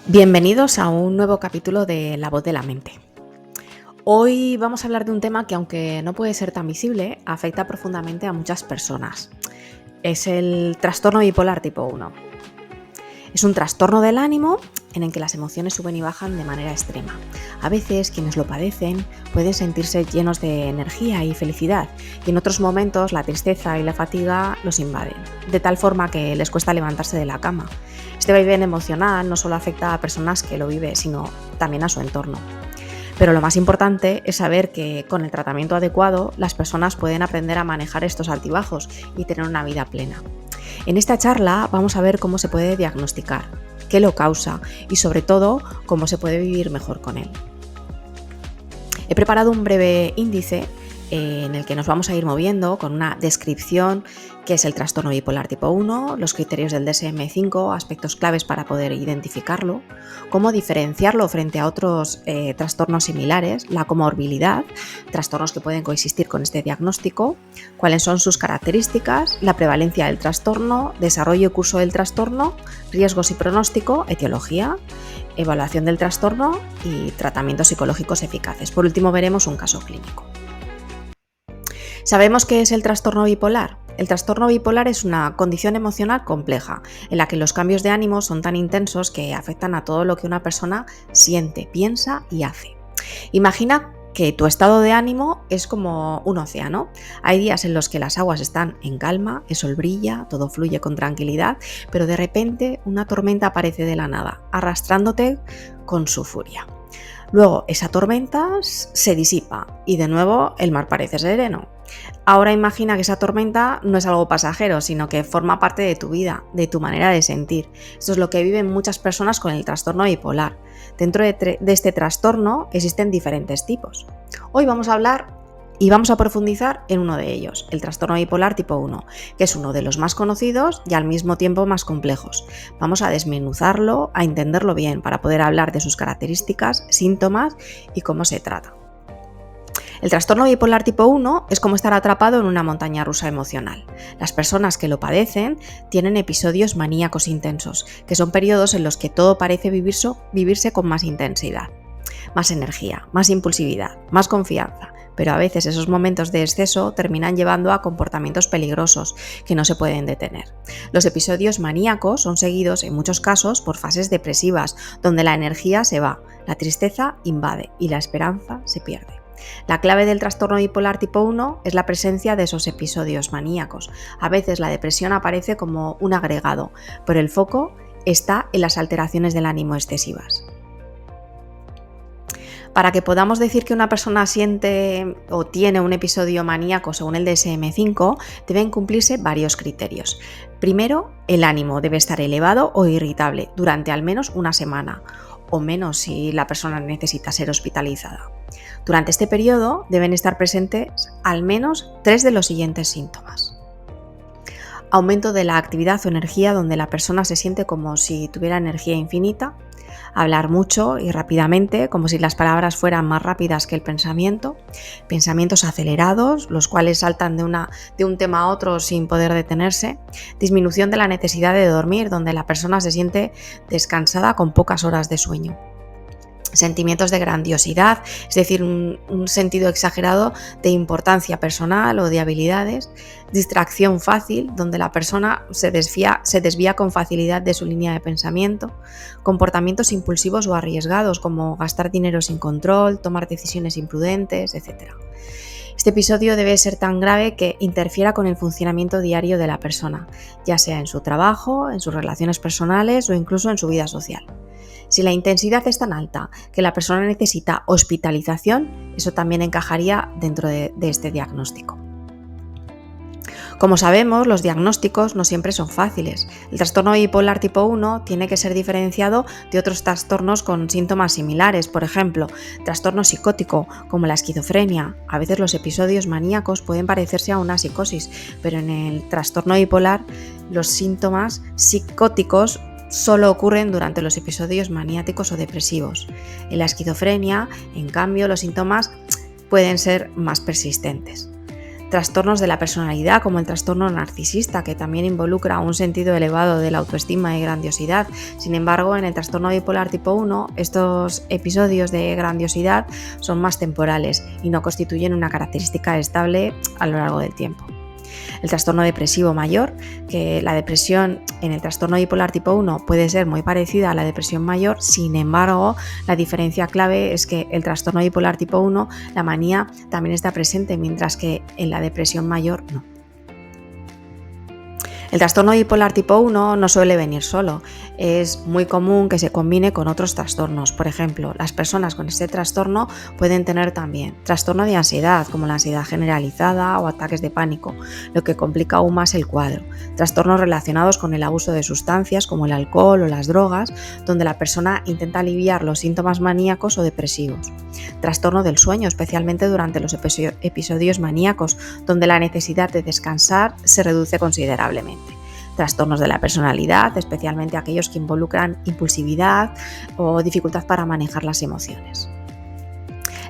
Bienvenidos a un nuevo capítulo de La Voz de la Mente. Hoy vamos a hablar de un tema que, aunque no puede ser tan visible, afecta profundamente a muchas personas. Es el trastorno bipolar tipo 1. Es un trastorno del ánimo en el que las emociones suben y bajan de manera extrema. A veces quienes lo padecen pueden sentirse llenos de energía y felicidad, y en otros momentos la tristeza y la fatiga los invaden, de tal forma que les cuesta levantarse de la cama. Este vaivén emocional no solo afecta a personas que lo viven, sino también a su entorno. Pero lo más importante es saber que con el tratamiento adecuado las personas pueden aprender a manejar estos altibajos y tener una vida plena. En esta charla vamos a ver cómo se puede diagnosticar, qué lo causa y sobre todo cómo se puede vivir mejor con él. He preparado un breve índice en el que nos vamos a ir moviendo con una descripción qué es el trastorno bipolar tipo 1, los criterios del DSM-5, aspectos claves para poder identificarlo, cómo diferenciarlo frente a otros trastornos similares, la comorbilidad, trastornos que pueden coexistir con este diagnóstico, cuáles son sus características, la prevalencia del trastorno, desarrollo y curso del trastorno, riesgos y pronóstico, etiología, evaluación del trastorno y tratamientos psicológicos eficaces. Por último, veremos un caso clínico. ¿Sabemos qué es el trastorno bipolar? El trastorno bipolar es una condición emocional compleja, en la que los cambios de ánimo son tan intensos que afectan a todo lo que una persona siente, piensa y hace. Imagina que tu estado de ánimo es como un océano. Hay días en los que las aguas están en calma, el sol brilla, todo fluye con tranquilidad, pero de repente una tormenta aparece de la nada, arrastrándote con su furia. Luego esa tormenta se disipa y de nuevo el mar parece sereno. Ahora imagina que esa tormenta no es algo pasajero, sino que forma parte de tu vida, de tu manera de sentir. Esto es lo que viven muchas personas con el trastorno bipolar. Dentro de este trastorno existen diferentes tipos. Hoy vamos a hablar y vamos a profundizar en uno de ellos, el trastorno bipolar tipo 1, que es uno de los más conocidos y al mismo tiempo más complejos. Vamos a desmenuzarlo, a entenderlo bien para poder hablar de sus características, síntomas y cómo se trata. El trastorno bipolar tipo 1 es como estar atrapado en una montaña rusa emocional. Las personas que lo padecen tienen episodios maníacos intensos, que son periodos en los que todo parece vivirse con más intensidad, más energía, más impulsividad, más confianza. Pero a veces esos momentos de exceso terminan llevando a comportamientos peligrosos que no se pueden detener. Los episodios maníacos son seguidos en muchos casos por fases depresivas, donde la energía se va, la tristeza invade y la esperanza se pierde. La clave del trastorno bipolar tipo 1 es la presencia de esos episodios maníacos. A veces la depresión aparece como un agregado, pero el foco está en las alteraciones del ánimo excesivas. Para que podamos decir que una persona siente o tiene un episodio maníaco según el DSM-5, deben cumplirse varios criterios. Primero, el ánimo debe estar elevado o irritable durante al menos una semana, o menos si la persona necesita ser hospitalizada. Durante este periodo deben estar presentes al menos 3 de los siguientes síntomas. Aumento de la actividad o energía, donde la persona se siente como si tuviera energía infinita. Hablar mucho y rápidamente, como si las palabras fueran más rápidas que el pensamiento. Pensamientos acelerados, los cuales saltan de un tema a otro sin poder detenerse. Disminución de la necesidad de dormir, donde la persona se siente descansada con pocas horas de sueño. Sentimientos de grandiosidad, es decir, un sentido exagerado de importancia personal o de habilidades. Distracción fácil, donde la persona se desvía con facilidad de su línea de pensamiento. Comportamientos impulsivos o arriesgados, como gastar dinero sin control, tomar decisiones imprudentes, etc. Este episodio debe ser tan grave que interfiera con el funcionamiento diario de la persona, ya sea en su trabajo, en sus relaciones personales o incluso en su vida social. Si la intensidad es tan alta que la persona necesita hospitalización, eso también encajaría dentro de este diagnóstico. Como sabemos, los diagnósticos no siempre son fáciles. El trastorno bipolar tipo 1 tiene que ser diferenciado de otros trastornos con síntomas similares, por ejemplo, trastorno psicótico como la esquizofrenia. A veces los episodios maníacos pueden parecerse a una psicosis, pero en el trastorno bipolar los síntomas psicóticos solo ocurren durante los episodios maniáticos o depresivos. En la esquizofrenia, en cambio, los síntomas pueden ser más persistentes. Trastornos de la personalidad, como el trastorno narcisista, que también involucra un sentido elevado de la autoestima y grandiosidad. Sin embargo, en el trastorno bipolar tipo 1, estos episodios de grandiosidad son más temporales y no constituyen una característica estable a lo largo del tiempo. El trastorno depresivo mayor, que la depresión en el trastorno bipolar tipo 1 puede ser muy parecida a la depresión mayor, sin embargo, la diferencia clave es que el trastorno bipolar tipo 1, la manía también está presente, mientras que en la depresión mayor no. El trastorno bipolar tipo 1 no suele venir solo, es muy común que se combine con otros trastornos. Por ejemplo, las personas con este trastorno pueden tener también trastorno de ansiedad, como la ansiedad generalizada o ataques de pánico, lo que complica aún más el cuadro. Trastornos relacionados con el abuso de sustancias como el alcohol o las drogas, donde la persona intenta aliviar los síntomas maníacos o depresivos. Trastorno del sueño, especialmente durante los episodios maníacos, donde la necesidad de descansar se reduce considerablemente. Trastornos de la personalidad, especialmente aquellos que involucran impulsividad o dificultad para manejar las emociones.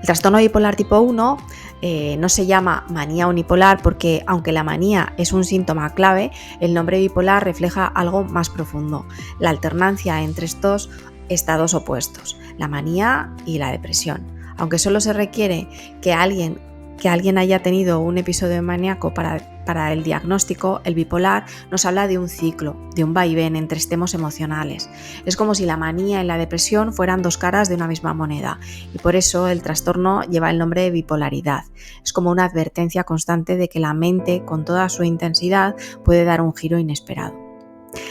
El trastorno bipolar tipo 1 no se llama manía unipolar porque, aunque la manía es un síntoma clave, el nombre bipolar refleja algo más profundo, la alternancia entre estos estados opuestos, la manía y la depresión. Aunque solo se requiere que alguien haya tenido un episodio maníaco para el diagnóstico, el bipolar nos habla de un ciclo, de un vaivén entre extremos emocionales. Es como si la manía y la depresión fueran dos caras de una misma moneda, y por eso el trastorno lleva el nombre de bipolaridad. Es como una advertencia constante de que la mente, con toda su intensidad, puede dar un giro inesperado.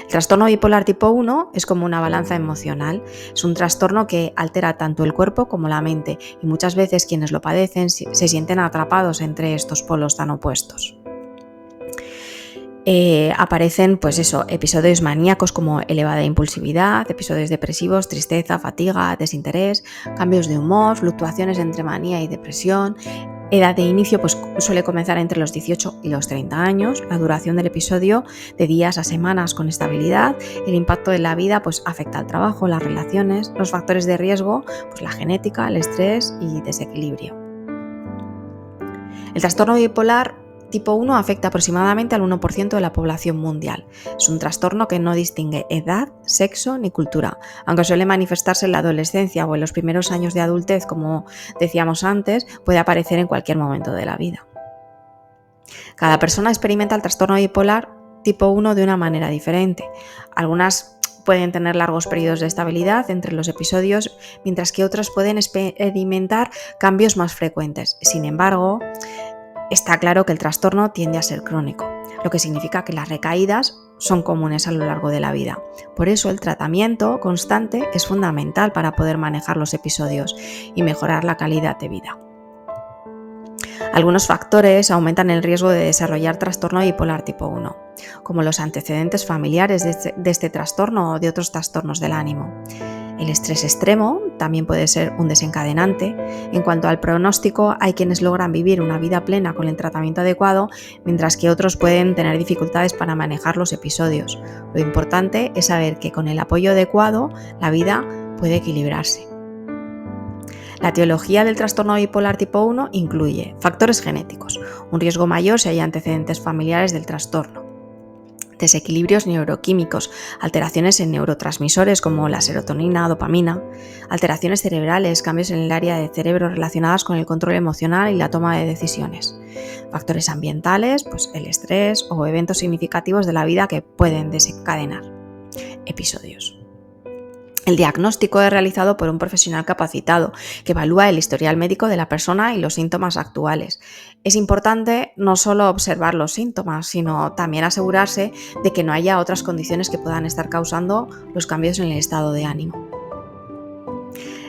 El trastorno bipolar tipo 1 es como una balanza emocional, es un trastorno que altera tanto el cuerpo como la mente y muchas veces quienes lo padecen se sienten atrapados entre estos polos tan opuestos. Aparecen episodios maníacos como elevada impulsividad, episodios depresivos, tristeza, fatiga, desinterés, cambios de humor, fluctuaciones entre manía y depresión. Edad de inicio suele comenzar entre los 18 y los 30 años, la duración del episodio de días a semanas con estabilidad, el impacto de la vida afecta al trabajo, las relaciones, los factores de riesgo, la genética, el estrés y desequilibrio. El trastorno bipolar tipo 1 afecta aproximadamente al 1% de la población mundial. Es un trastorno que no distingue edad, sexo ni cultura, aunque suele manifestarse en la adolescencia o en los primeros años de adultez, como decíamos antes, puede aparecer en cualquier momento de la vida. Cada persona experimenta el trastorno bipolar tipo 1 de una manera diferente. Algunas pueden tener largos periodos de estabilidad entre los episodios, mientras que otras pueden experimentar cambios más frecuentes. Sin embargo, está claro que el trastorno tiende a ser crónico, lo que significa que las recaídas son comunes a lo largo de la vida. Por eso el tratamiento constante es fundamental para poder manejar los episodios y mejorar la calidad de vida. Algunos factores aumentan el riesgo de desarrollar trastorno bipolar tipo 1, como los antecedentes familiares de este trastorno o de otros trastornos del ánimo. El estrés extremo también puede ser un desencadenante. En cuanto al pronóstico, hay quienes logran vivir una vida plena con el tratamiento adecuado, mientras que otros pueden tener dificultades para manejar los episodios. Lo importante es saber que con el apoyo adecuado, la vida puede equilibrarse. La etiología del trastorno bipolar tipo 1 incluye factores genéticos, un riesgo mayor si hay antecedentes familiares del trastorno, desequilibrios neuroquímicos, alteraciones en neurotransmisores como la serotonina, dopamina, alteraciones cerebrales, cambios en el área del cerebro relacionadas con el control emocional y la toma de decisiones, factores ambientales, el estrés o eventos significativos de la vida que pueden desencadenar episodios. El diagnóstico es realizado por un profesional capacitado que evalúa el historial médico de la persona y los síntomas actuales. Es importante no solo observar los síntomas, sino también asegurarse de que no haya otras condiciones que puedan estar causando los cambios en el estado de ánimo.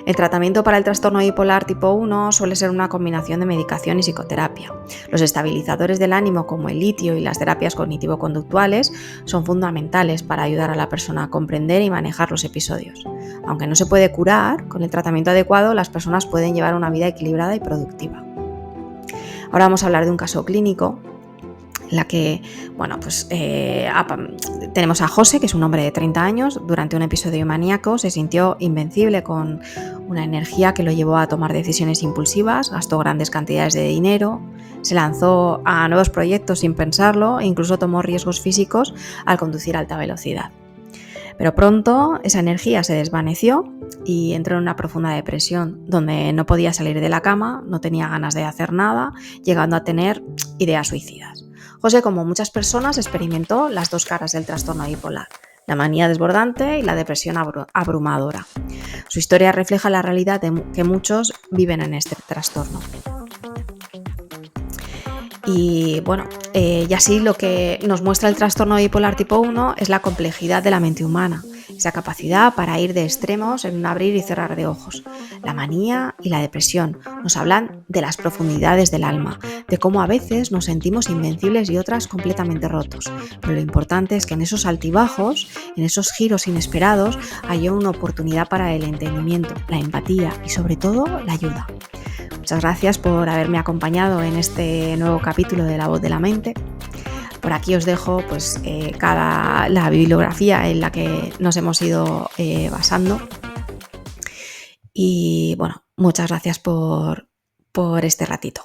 El tratamiento para el trastorno bipolar tipo 1 suele ser una combinación de medicación y psicoterapia. Los estabilizadores del ánimo como el litio y las terapias cognitivo-conductuales son fundamentales para ayudar a la persona a comprender y manejar los episodios. Aunque no se puede curar, con el tratamiento adecuado las personas pueden llevar una vida equilibrada y productiva. Ahora vamos a hablar de un caso clínico. en la que, bueno, pues tenemos a José, que es un hombre de 30 años, durante un episodio maníaco se sintió invencible con una energía que lo llevó a tomar decisiones impulsivas, gastó grandes cantidades de dinero, se lanzó a nuevos proyectos sin pensarlo e incluso tomó riesgos físicos al conducir a alta velocidad. Pero pronto esa energía se desvaneció y entró en una profunda depresión, donde no podía salir de la cama, no tenía ganas de hacer nada, llegando a tener ideas suicidas. José, como muchas personas, experimentó las dos caras del trastorno bipolar, la manía desbordante y la depresión abrumadora. Su historia refleja la realidad que muchos viven en este trastorno. Y bueno, y así lo que nos muestra el trastorno bipolar tipo 1 es la complejidad de la mente humana, esa capacidad para ir de extremos en un abrir y cerrar de ojos. La manía y la depresión nos hablan de las profundidades del alma, de cómo a veces nos sentimos invencibles y otras completamente rotos. Pero lo importante es que en esos altibajos, en esos giros inesperados, hay una oportunidad para el entendimiento, la empatía y sobre todo la ayuda. Muchas gracias por haberme acompañado en este nuevo capítulo de La Voz de la Mente. Por aquí os dejo pues, la bibliografía en la que nos hemos ido basando. Y bueno, muchas gracias por este ratito.